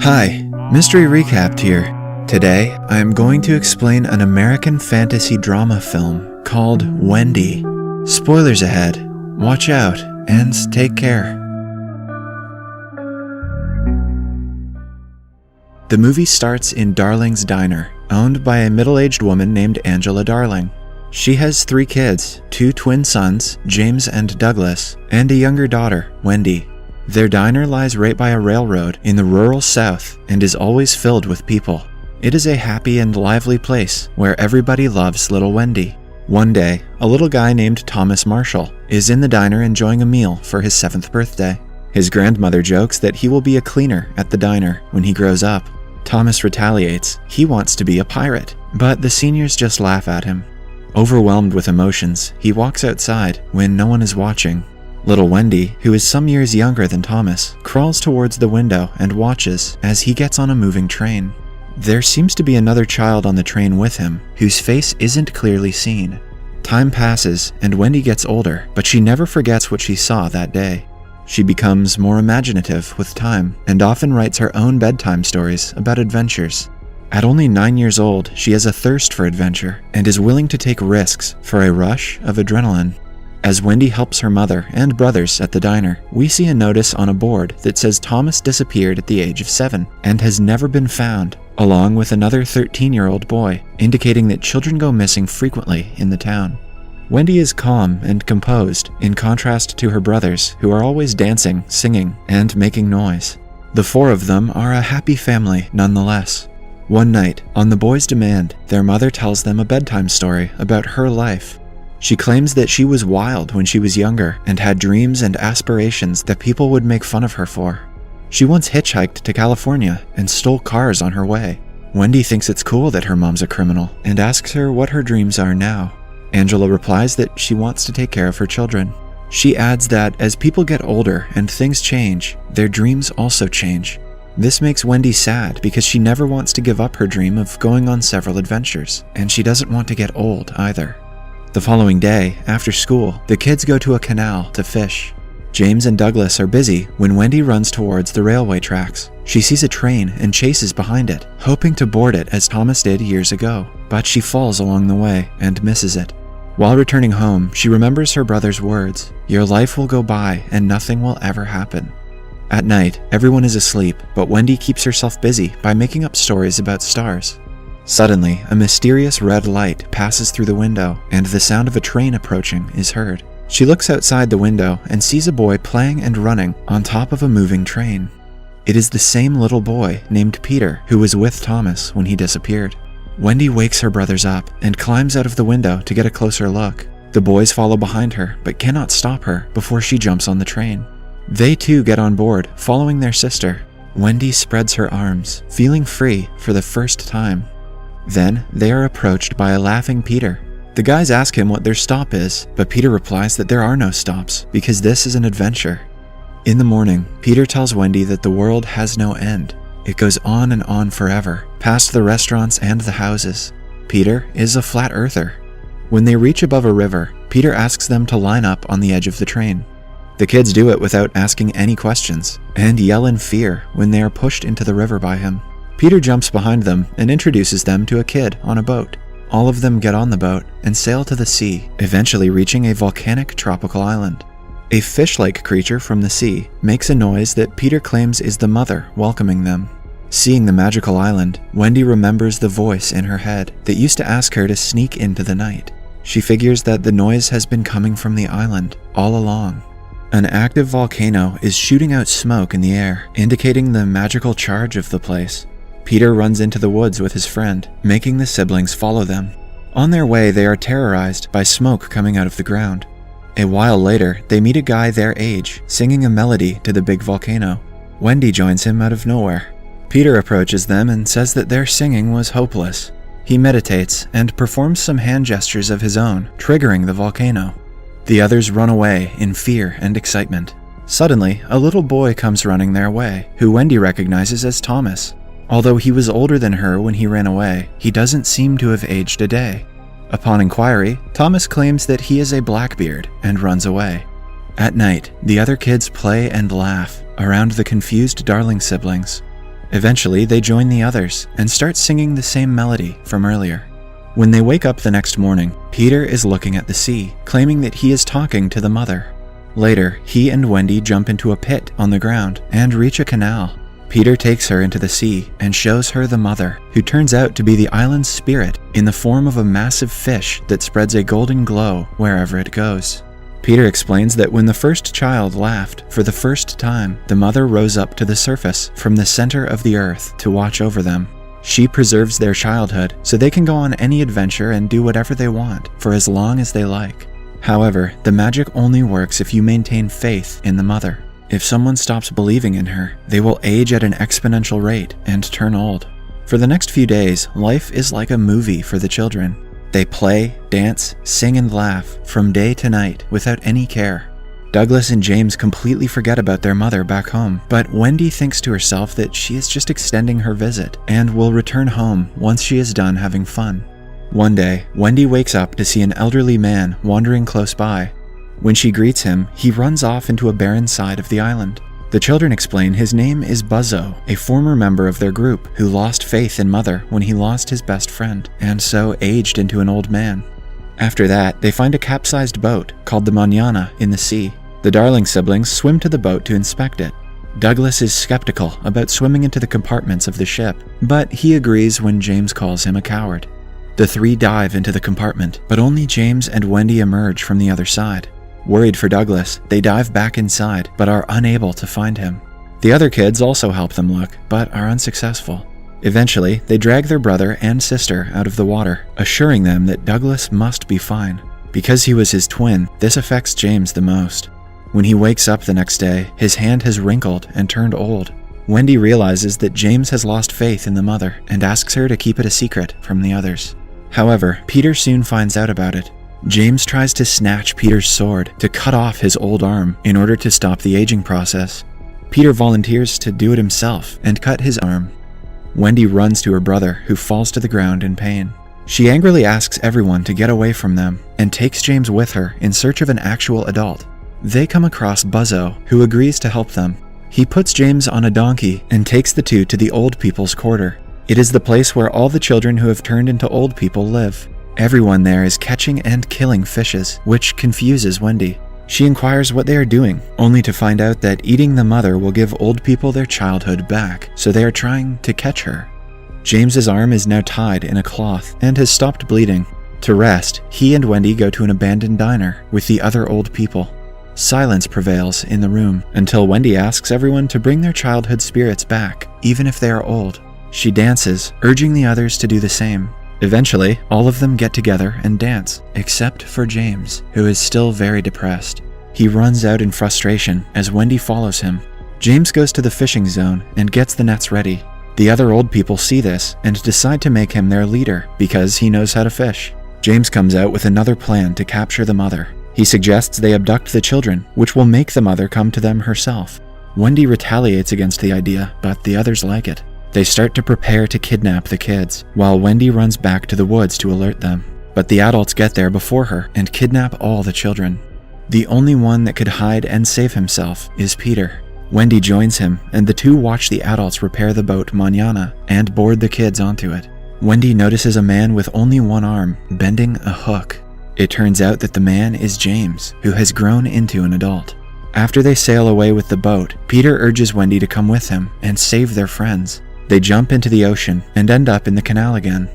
Hi, Mystery Recapped here. Today, I am going to explain an American fantasy drama film called Wendy. Spoilers ahead. Watch out and take care. The movie starts in Darling's Diner, owned by a middle-aged woman named Angela Darling. She has 3 kids, 2 twin sons, James and Douglas, and a younger daughter, Wendy. Their diner lies right by a railroad in the rural South and is always filled with people. It is a happy and lively place where everybody loves little Wendy. One day, a little guy named Thomas Marshall is in the diner enjoying a meal for his 7th birthday. His grandmother jokes that he will be a cleaner at the diner when he grows up. Thomas retaliates. He wants to be a pirate, but the seniors just laugh at him. Overwhelmed with emotions, he walks outside when no one is watching. Little Wendy, who is some years younger than Thomas, crawls towards the window and watches as he gets on a moving train. There seems to be another child on the train with him, whose face isn't clearly seen. Time passes and Wendy gets older, but she never forgets what she saw that day. She becomes more imaginative with time and often writes her own bedtime stories about adventures. At only 9 years old, she has a thirst for adventure and is willing to take risks for a rush of adrenaline. As Wendy helps her mother and brothers at the diner, we see a notice on a board that says Thomas disappeared at the age of 7 and has never been found, along with another 13-year-old boy, indicating that children go missing frequently in the town. Wendy is calm and composed, in contrast to her brothers, who are always dancing, singing, and making noise. The 4 of them are a happy family nonetheless. One night, on the boys' demand, their mother tells them a bedtime story about her life. She claims that she was wild when she was younger and had dreams and aspirations that people would make fun of her for. She once hitchhiked to California and stole cars on her way. Wendy thinks it's cool that her mom's a criminal and asks her what her dreams are now. Angela replies that she wants to take care of her children. She adds that as people get older and things change, their dreams also change. This makes Wendy sad because she never wants to give up her dream of going on several adventures, and she doesn't want to get old either. The following day, after school, the kids go to a canal to fish. James and Douglas are busy when Wendy runs towards the railway tracks. She sees a train and chases behind it, hoping to board it as Thomas did years ago, but she falls along the way and misses it. While returning home, she remembers her brother's words, "Your life will go by and nothing will ever happen." At night, everyone is asleep, but Wendy keeps herself busy by making up stories about stars. Suddenly, a mysterious red light passes through the window, and the sound of a train approaching is heard. She looks outside the window and sees a boy playing and running on top of a moving train. It is the same little boy named Peter who was with Thomas when he disappeared. Wendy wakes her brothers up and climbs out of the window to get a closer look. The boys follow behind her but cannot stop her before she jumps on the train. They too get on board, following their sister. Wendy spreads her arms, feeling free for the first time. Then, they are approached by a laughing Peter. The guys ask him what their stop is, but Peter replies that there are no stops, because this is an adventure. In the morning, Peter tells Wendy that the world has no end. It goes on and on forever, past the restaurants and the houses. Peter is a flat earther. When they reach above a river, Peter asks them to line up on the edge of the train. The kids do it without asking any questions, and yell in fear when they are pushed into the river by him. Peter jumps behind them and introduces them to a kid on a boat. All of them get on the boat and sail to the sea, eventually reaching a volcanic tropical island. A fish-like creature from the sea makes a noise that Peter claims is the mother welcoming them. Seeing the magical island, Wendy remembers the voice in her head that used to ask her to sneak into the night. She figures that the noise has been coming from the island all along. An active volcano is shooting out smoke in the air, indicating the magical charge of the place. Peter runs into the woods with his friend, making the siblings follow them. On their way, they are terrorized by smoke coming out of the ground. A while later, they meet a guy their age, singing a melody to the big volcano. Wendy joins him out of nowhere. Peter approaches them and says that their singing was hopeless. He meditates and performs some hand gestures of his own, triggering the volcano. The others run away in fear and excitement. Suddenly, a little boy comes running their way, who Wendy recognizes as Thomas. Although he was older than her when he ran away, he doesn't seem to have aged a day. Upon inquiry, Thomas claims that he is a Blackbeard and runs away. At night, the other kids play and laugh around the confused Darling siblings. Eventually, they join the others and start singing the same melody from earlier. When they wake up the next morning, Peter is looking at the sea, claiming that he is talking to the mother. Later, he and Wendy jump into a pit on the ground and reach a canal. Peter takes her into the sea and shows her the mother, who turns out to be the island's spirit in the form of a massive fish that spreads a golden glow wherever it goes. Peter explains that when the first child laughed for the first time, the mother rose up to the surface from the center of the earth to watch over them. She preserves their childhood so they can go on any adventure and do whatever they want for as long as they like. However, the magic only works if you maintain faith in the mother. If someone stops believing in her, they will age at an exponential rate and turn old. For the next few days, life is like a movie for the children. They play, dance, sing, and laugh from day to night without any care. Douglas and James completely forget about their mother back home, but Wendy thinks to herself that she is just extending her visit and will return home once she is done having fun. One day, Wendy wakes up to see an elderly man wandering close by. When she greets him, he runs off into a barren side of the island. The children explain his name is Buzzo, a former member of their group who lost faith in Mother when he lost his best friend, and so aged into an old man. After that, they find a capsized boat called the Manana in the sea. The Darling siblings swim to the boat to inspect it. Douglas is skeptical about swimming into the compartments of the ship, but he agrees when James calls him a coward. The three dive into the compartment, but only James and Wendy emerge from the other side. Worried for Douglas, they dive back inside, but are unable to find him. The other kids also help them look, but are unsuccessful. Eventually, they drag their brother and sister out of the water, assuring them that Douglas must be fine. Because he was his twin, this affects James the most. When he wakes up the next day, his hand has wrinkled and turned old. Wendy realizes that James has lost faith in the mother and asks her to keep it a secret from the others. However, Peter soon finds out about it. James tries to snatch Peter's sword to cut off his old arm in order to stop the aging process. Peter volunteers to do it himself and cut his arm. Wendy runs to her brother, who falls to the ground in pain. She angrily asks everyone to get away from them and takes James with her in search of an actual adult. They come across Buzzo, who agrees to help them. He puts James on a donkey and takes the two to the old people's quarter. It is the place where all the children who have turned into old people live. Everyone there is catching and killing fishes, which confuses Wendy. She inquires what they are doing, only to find out that eating the mother will give old people their childhood back, so they are trying to catch her. James's arm is now tied in a cloth and has stopped bleeding. To rest, he and Wendy go to an abandoned diner with the other old people. Silence prevails in the room until Wendy asks everyone to bring their childhood spirits back, even if they are old. She dances, urging the others to do the same. Eventually, all of them get together and dance, except for James, who is still very depressed. He runs out in frustration as Wendy follows him. James goes to the fishing zone and gets the nets ready. The other old people see this and decide to make him their leader because he knows how to fish. James comes out with another plan to capture the mother. He suggests they abduct the children, which will make the mother come to them herself. Wendy retaliates against the idea, but the others like it. They start to prepare to kidnap the kids, while Wendy runs back to the woods to alert them. But the adults get there before her and kidnap all the children. The only one that could hide and save himself is Peter. Wendy joins him, and the two watch the adults repair the boat Manana and board the kids onto it. Wendy notices a man with only one arm, bending a hook. It turns out that the man is James, who has grown into an adult. After they sail away with the boat, Peter urges Wendy to come with him and save their friends. They jump into the ocean and end up in the canal again.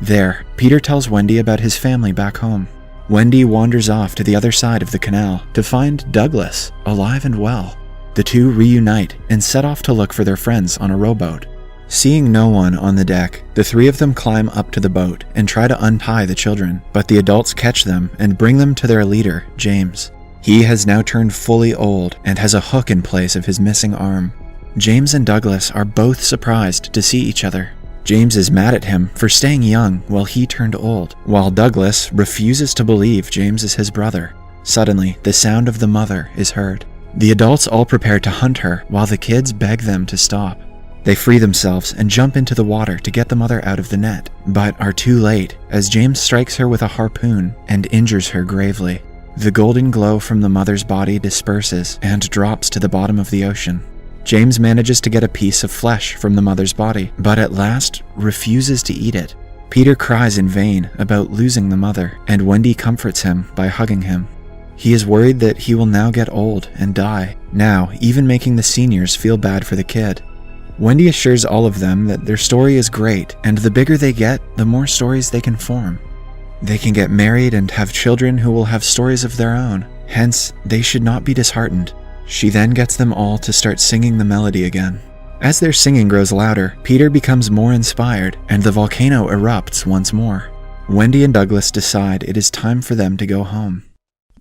There, Peter tells Wendy about his family back home. Wendy wanders off to the other side of the canal to find Douglas, alive and well. The two reunite and set off to look for their friends on a rowboat. Seeing no one on the deck, the three of them climb up to the boat and try to untie the children, but the adults catch them and bring them to their leader, James. He has now turned fully old and has a hook in place of his missing arm. James and Douglas are both surprised to see each other. James is mad at him for staying young while he turned old, while Douglas refuses to believe James is his brother. Suddenly, the sound of the mother is heard. The adults all prepare to hunt her while the kids beg them to stop. They free themselves and jump into the water to get the mother out of the net, but are too late as James strikes her with a harpoon and injures her gravely. The golden glow from the mother's body disperses and drops to the bottom of the ocean. James manages to get a piece of flesh from the mother's body, but at last refuses to eat it. Peter cries in vain about losing the mother, and Wendy comforts him by hugging him. He is worried that he will now get old and die, now even making the seniors feel bad for the kid. Wendy assures all of them that their story is great, and the bigger they get, the more stories they can form. They can get married and have children who will have stories of their own, hence they should not be disheartened. She then gets them all to start singing the melody again. As their singing grows louder, Peter becomes more inspired, and the volcano erupts once more. Wendy and Douglas decide it is time for them to go home.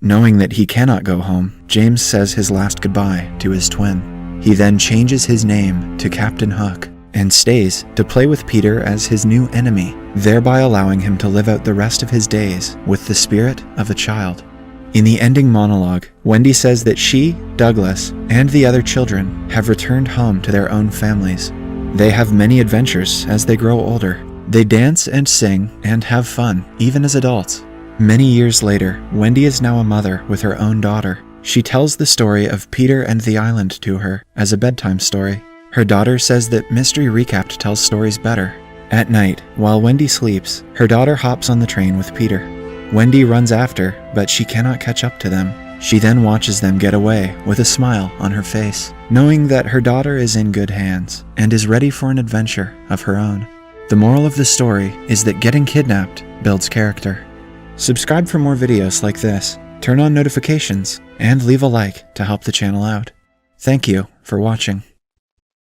Knowing that he cannot go home, James says his last goodbye to his twin. He then changes his name to Captain Hook and stays to play with Peter as his new enemy, thereby allowing him to live out the rest of his days with the spirit of a child. In the ending monologue, Wendy says that she, Douglas, and the other children have returned home to their own families. They have many adventures as they grow older. They dance and sing and have fun, even as adults. Many years later, Wendy is now a mother with her own daughter. She tells the story of Peter and the island to her as a bedtime story. Her daughter says that Mystery Recapped tells stories better. At night, while Wendy sleeps, her daughter hops on the train with Peter. Wendy runs after, but she cannot catch up to them. She then watches them get away with a smile on her face, knowing that her daughter is in good hands and is ready for an adventure of her own. The moral of the story is that getting kidnapped builds character. Subscribe for more videos like this, turn on notifications, and leave a like to help the channel out. Thank you for watching.